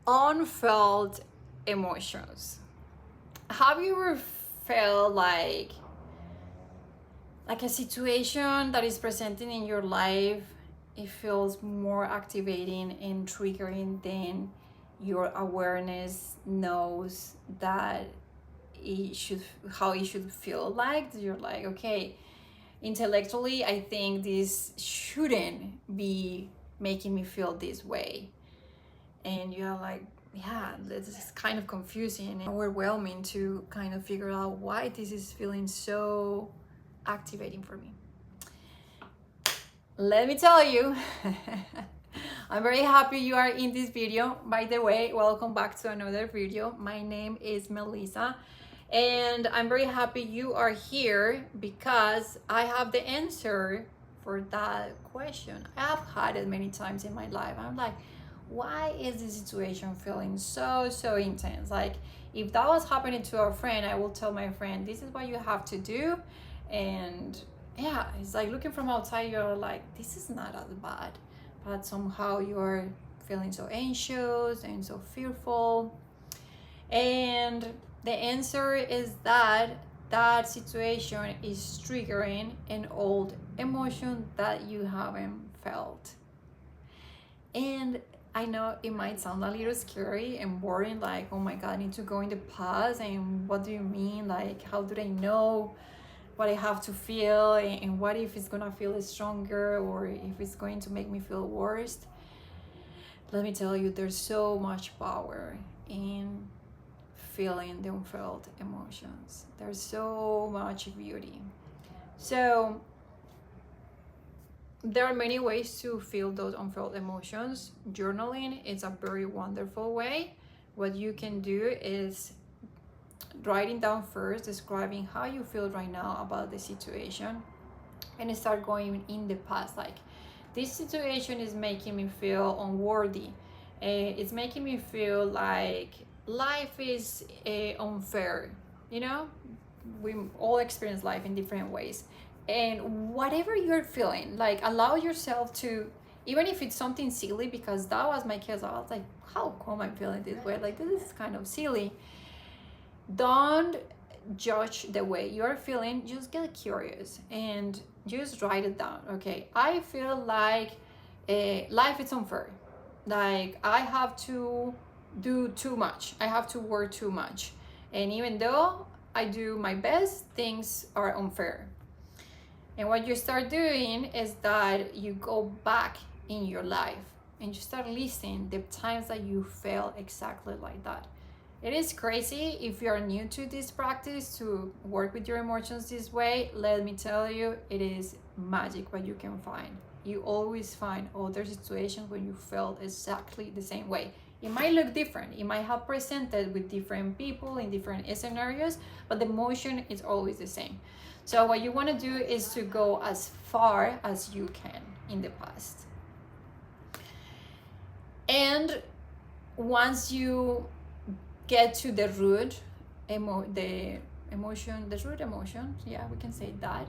Unfelt emotions. Have you ever felt like a situation that is presenting in your life, it feels more activating and triggering than your awareness knows that it should, how it should feel like? You're like, okay, intellectually I think this shouldn't be making me feel this way, and you're like, yeah, this is kind of confusing and overwhelming to kind of figure out why this is feeling so activating for me. Let me tell you, I'm very happy you are in this video. By the way, welcome back to another video. My name is Melissa, and I'm very happy you are here because I have the answer for that question. I have had it many times in my life. I'm like, why is this situation feeling so intense? Like, if that was happening to a friend, I will tell my friend, this is what you have to do. And yeah, it's like looking from outside, you're like, this is not as bad, but somehow you're feeling so anxious and so fearful. And the answer is that that situation is triggering an old emotion that you haven't felt. And I know it might sound a little scary and boring, like, oh my God, I need to go in the past, and what do you mean? Like, how do I know what I have to feel, and what if it's gonna feel stronger, or if it's going to make me feel worse? Let me tell you, there's so much power in feeling the unfelt emotions. There's so much beauty. So there are many ways to feel those unfelt emotions. Journaling is a very wonderful way. What you can do is writing down first, describing how you feel right now about the situation, and start going in the past. Like, this situation is making me feel unworthy. It's making me feel like life is unfair. You know, we all experience life in different ways. And whatever you're feeling, like, allow yourself to, even if it's something silly, because that was my case. I was like, how come I'm feeling this way? Like, this is kind of silly. Don't judge the way you're feeling. Just get curious and just write it down. Okay, I feel like life is unfair. Like, I have to do too much. I have to work too much. And even though I do my best, things are unfair. And what you start doing is that you go back in your life and you start listing the times that you felt exactly like that. It is crazy if you're new to this practice to work with your emotions this way. Let me tell you, it is magic what you can find. You always find other situations when you felt exactly the same way. It might look different. It might have presented with different people in different scenarios, but the emotion is always the same. So what you want to do is to go as far as you can in the past. And once you get to the root the root emotion, yeah, we can say that.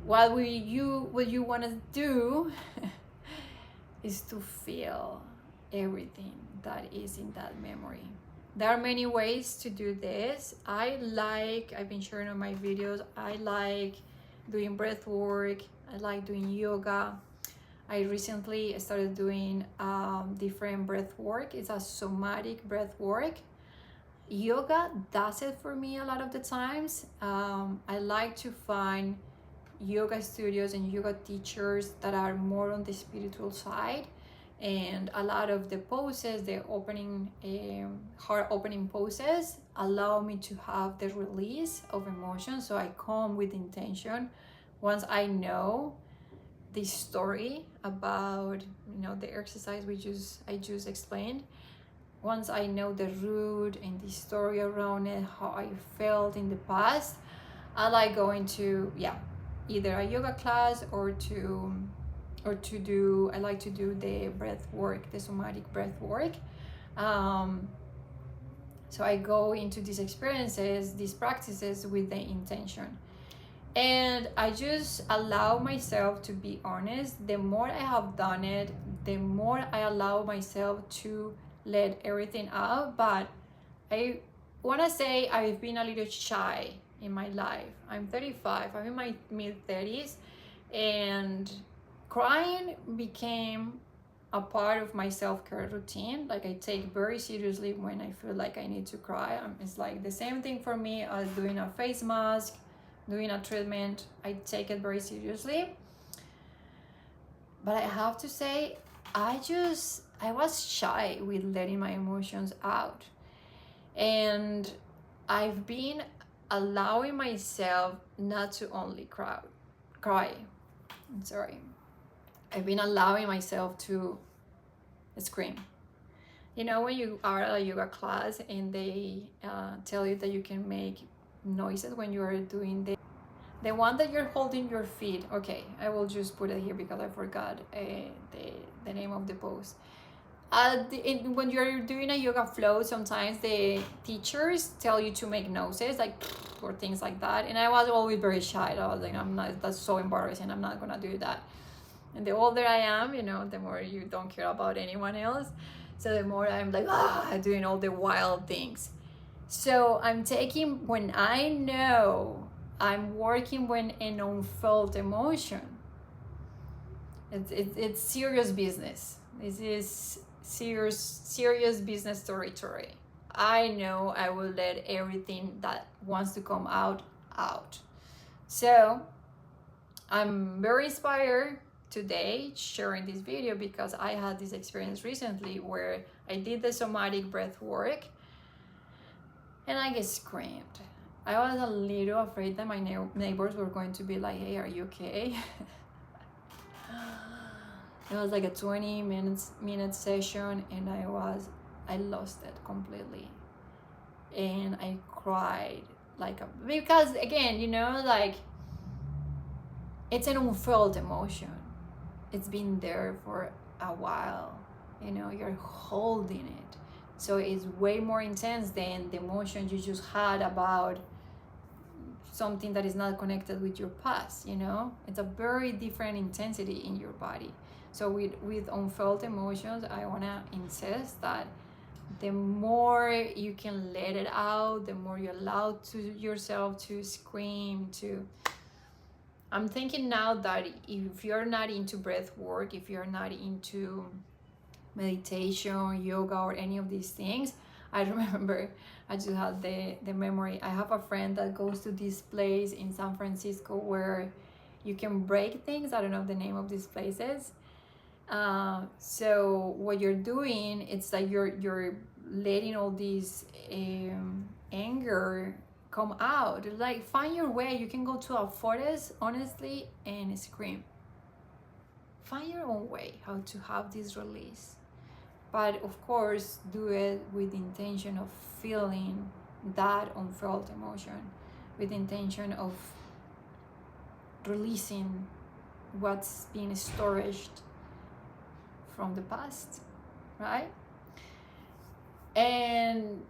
What you want to do is to feel everything that is in that memory. There are many ways to do this. I've been sharing on my videos, I like doing breath work, I like doing yoga. I recently started doing different breath work. It's a somatic breath work. Yoga does it for me a lot of the times. I like to find yoga studios and yoga teachers that are more on the spiritual side, and a lot of the poses, the opening heart opening poses, allow me to have the release of emotion. So I come with intention. Once I know the story about, the exercise I just explained, once I know the root and the story around it, how I felt in the past, I like going to either a yoga class or I like to do the breath work, the somatic breath work. So I go into these experiences, these practices with the intention. And I just allow myself to be honest. The more I have done it, the more I allow myself to let everything out. But I want to say I've been a little shy in my life. I'm 35, I'm in my mid 30s, and crying became a part of my self-care routine. Like, I take very seriously when I feel like I need to cry. It's like the same thing for me as doing a face mask, doing a treatment. I take it very seriously. But I have to say, I was shy with letting my emotions out. And I've been allowing myself not to only cry. I'm sorry. I've been allowing myself to scream. You know, when you are at a yoga class and they tell you that you can make noises when you are doing the one that you're holding your feet. Okay, I will just put it here because I forgot the name of the pose. When you're doing a yoga flow, sometimes the teachers tell you to make noises like or things like that, and I was always very shy. I was like, I'm not, that's so embarrassing, I'm not gonna do that. And the older I am, you know, the more you don't care about anyone else, so the more I'm like doing all the wild things. So I'm taking, when I know I'm working with an unfelt emotion, it's serious business. This is serious business territory. I know I will let everything that wants to come out. So I'm very inspired today sharing this video because I had this experience recently where I did the somatic breath work and I just screamed. I was a little afraid that my neighbors were going to be like, hey, are you okay? It was like a 20 minute session, and I lost it completely. And I cried because again, you know, like, it's an unfelt emotion. It's been there for a while, you know, you're holding it. So it's way more intense than the emotion you just had about something that is not connected with your past, you know? It's a very different intensity in your body. So with unfelt emotions, I want to insist that the more you can let it out, the more you allow to yourself to scream, I'm thinking now that if you're not into breath work, if you're not into meditation, yoga, or any of these things, I remember, I just had the memory. I have a friend that goes to this place in San Francisco where you can break things. I don't know the name of these places. So what you're doing, it's like you're letting all these anger come out. Like, find your way. You can go to a forest, honestly, and scream. Find your own way how to have this release. But of course, do it with the intention of feeling that unfelt emotion, with the intention of releasing what's being stored from the past, right? And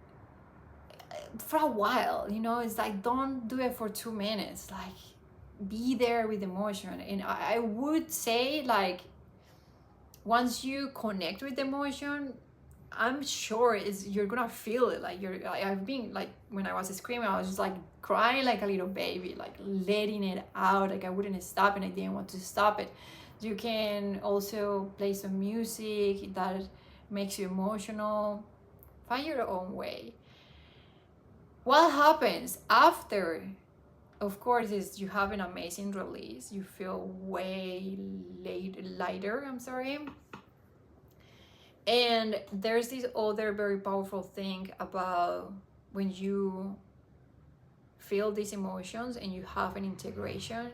for a while, you know, it's like, don't do it for 2 minutes. Like, be there with emotion. And I would say, like, once you connect with emotion, I'm sure you're gonna feel it. Like, I've been like, when I was screaming, I was just like crying like a little baby, like letting it out. Like, I wouldn't stop, and I didn't want to stop it. You can also play some music that makes you emotional. Find your own way. What happens after, of course, is you have an amazing release. You feel way lighter, I'm sorry. And there's this other very powerful thing about when you feel these emotions and you have an integration.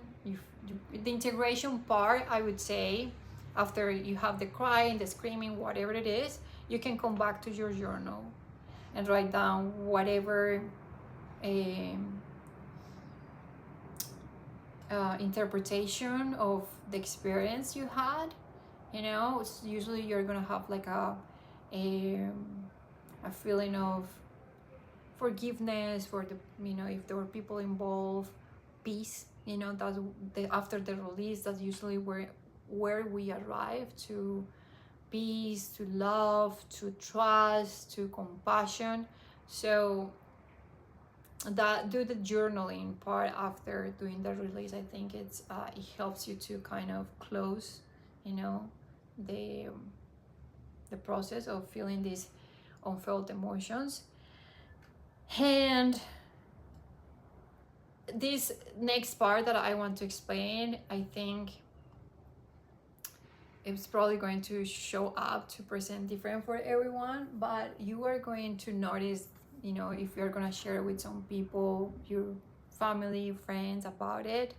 The integration part, I would say, after you have the crying, the screaming, whatever it is, you can come back to your journal and write down whatever interpretation of the experience you had. You know, it's usually you're gonna have like a feeling of forgiveness for the, you know, if there were people involved, peace, you know, that's after the release, that's usually where we arrive to peace, to love, to trust, to compassion. So that do the journaling part after doing the release. I think it helps you to kind of close, you know, the process of feeling these unfelt emotions. And this next part that I want to explain, I think it's probably going to show up to present different for everyone, but you are going to notice, you know, if you're going to share with some people, your family, friends about it,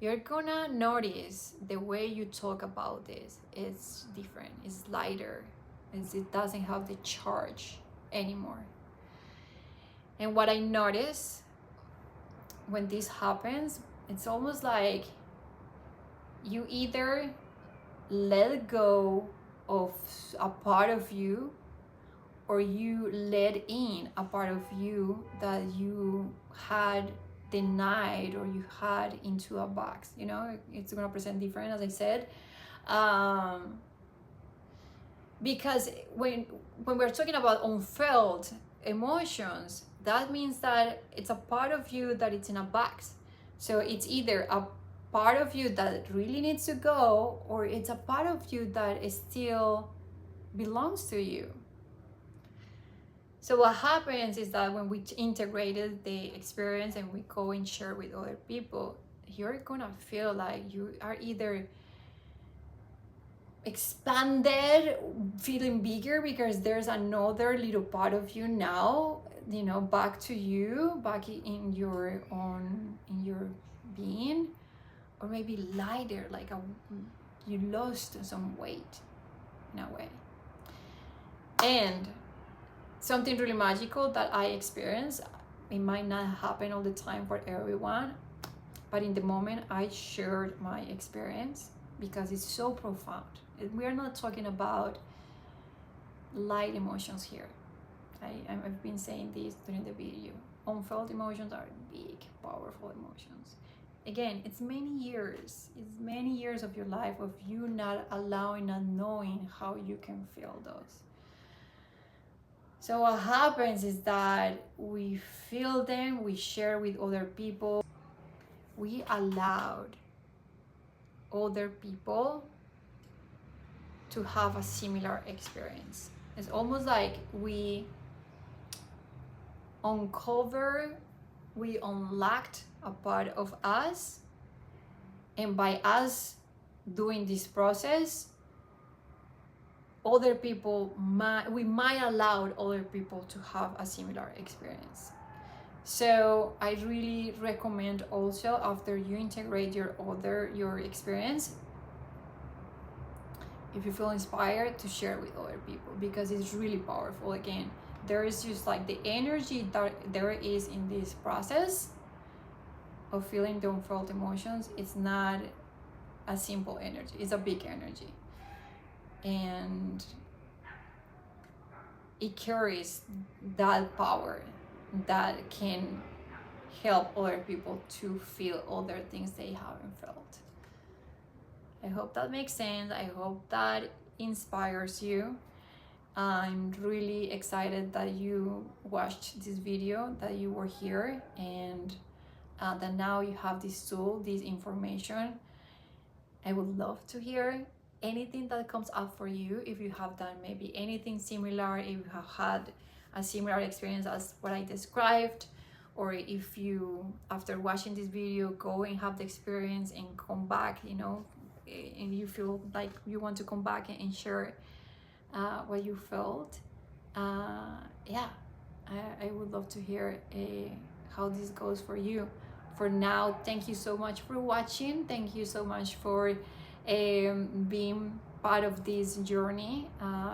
you're gonna notice the way you talk about this is different, it's lighter, it doesn't have the charge anymore. And what I notice when this happens, it's almost like you either let go of a part of you, or you let in a part of you that you had denied or you had into a box. You know, it's gonna present different, as I said, because when we're talking about unfelt emotions, that means that it's a part of you that it's in a box. So it's either a part of you that really needs to go, or it's a part of you that is still belongs to you. So what happens is that when we integrated the experience and we go and share with other people, you're gonna feel like you are either expanded, feeling bigger because there's another little part of you now, you know, back to you, back in your own, in your being, or maybe lighter, like you lost some weight in a way. And something really magical that I experienced, it might not happen all the time for everyone, but in the moment I shared my experience because it's so profound. We are not talking about light emotions here. I've been saying this during the video. Unfelt emotions are big, powerful emotions. Again, it's many years of your life of you not allowing and knowing how you can feel those. So what happens is that we feel them, we share with other people. We allowed other people to have a similar experience. It's almost like we unlocked a part of us, and by us doing this process, other people we might allow other people to have a similar experience. So I really recommend also, after you integrate your experience, if you feel inspired, to share with other people, because it's really powerful. Again, there is just like the energy that there is in this process of feeling the unfelt emotions. It's not a simple energy, it's a big energy, and it carries that power that can help other people to feel other things they haven't felt. I hope that makes sense. I hope that inspires you. I'm really excited that you watched this video, that you were here, and that now you have this tool, this information. I would love to hear anything that comes up for you. If you have done maybe anything similar, if you have had a similar experience as what I described, or if you, after watching this video, go and have the experience and come back, you know, and you feel like you want to come back and share what you felt. Yeah, I would love to hear how this goes for you. For now, thank you so much for watching. Thank you so much for being part of this journey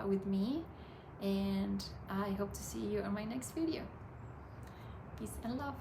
with me, and I hope to see you on my next video. Peace and love.